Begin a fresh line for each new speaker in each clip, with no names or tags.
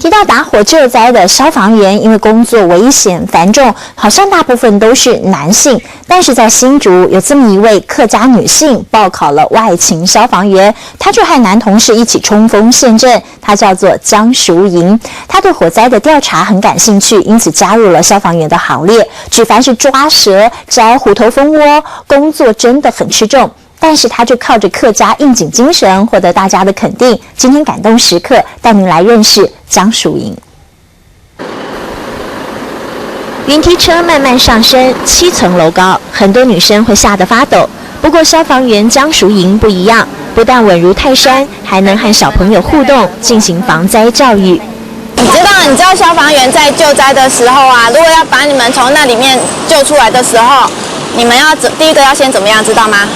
提到打火救灾的消防员，因为工作危险繁重，好像大部分都是男性。但是在新竹有这么一位客家女性报考了外勤消防员，她就和男同事一起冲锋陷阵。她叫做江淑莹，她对火灾的调查很感兴趣，因此加入了消防员的行列。只凡是抓蛇、摘虎头蜂窝，工作真的很吃重。但是他就靠着客家应景精神获得大家的肯定。今天感动时刻，带您来认识江淑莹。云梯车慢慢上升，7层楼高，很多女生会吓得发抖。不过消防员江淑莹不一样，不但稳如泰山，还能和小朋友互动，进行防灾教育。
你知道消防员在救灾的时候啊，如果要把你们从那里面救出来的时候，你们要第一个要先怎么样，知道吗？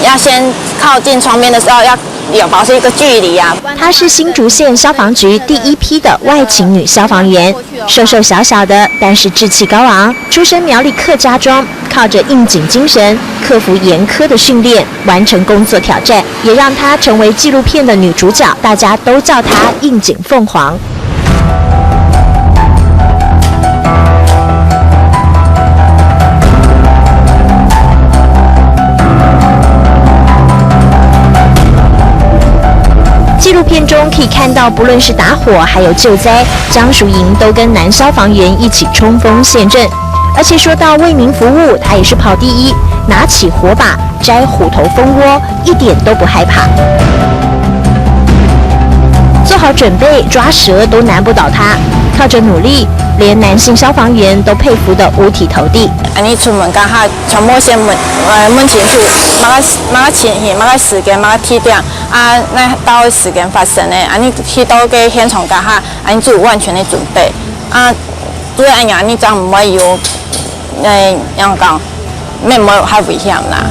要先靠近窗边的时候要有保持一个距离啊。
她是新竹县消防局第一批的外勤女消防员，瘦瘦小小的，但是志气高昂，出身苗栗客家庄，靠着应景精神，克服严苛的训练，完成工作挑战，也让她成为纪录片的女主角，大家都叫她应景凤凰。纪录片中可以看到，不论是打火还有救灾，江淑莹都跟男消防员一起冲锋陷阵。而且说到为民服务，她也是跑第一，拿起火把摘虎头蜂窝，一点都不害怕。做好准备，抓蛇都难不倒她。靠着努力，连男性消防员都佩服得五体投地。
你出门刚好全部先问清楚，马情形、马时间、马地点啊，那到时间发生的，你去到个现场刚好，你做完全的准备啊，对安样你这样唔会有样讲，没有太危险啦。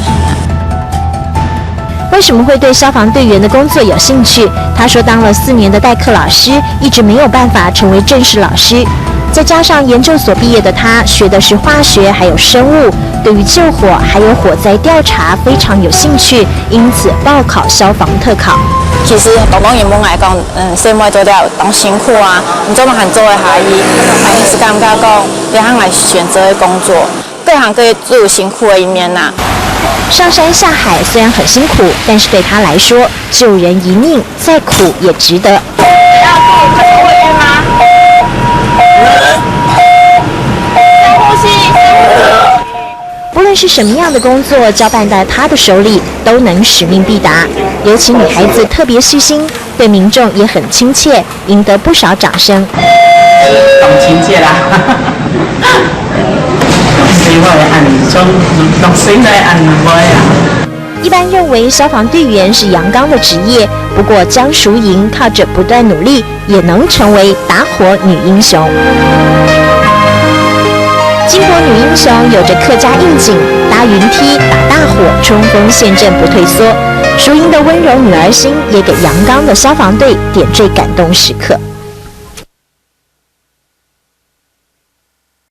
为什么会对消防队员的工作有兴趣？他说，当了4年的代课老师，一直没有办法成为正式老师。再加上研究所毕业的他，学的是化学还有生物，对于救火还有火灾调查非常有兴趣，因此报考消防特考。
其实对我原本来讲，什么都了当辛苦啊，你做嘛很做的下伊，还是感觉讲你行来选择的工作，各行各业都有辛苦的一面呐。
上山下海虽然很辛苦，但是对他来说，救人一命再苦也值得。
要做这个位置吗？深呼吸。
不论是什么样的工作，交办在他的手里，都能使命必达。尤其女孩子特别细心，对民众也很亲切，赢得不少掌声。
当亲切啦。
一般认为消防队员是阳刚的职业，不过江淑莹靠着不断努力，也能成为打火女英雄。金火女英雄有着客家应景，搭云梯、打大火、冲锋陷阵不退缩。淑莹的温柔女儿心，也给阳刚的消防队点缀感动时刻。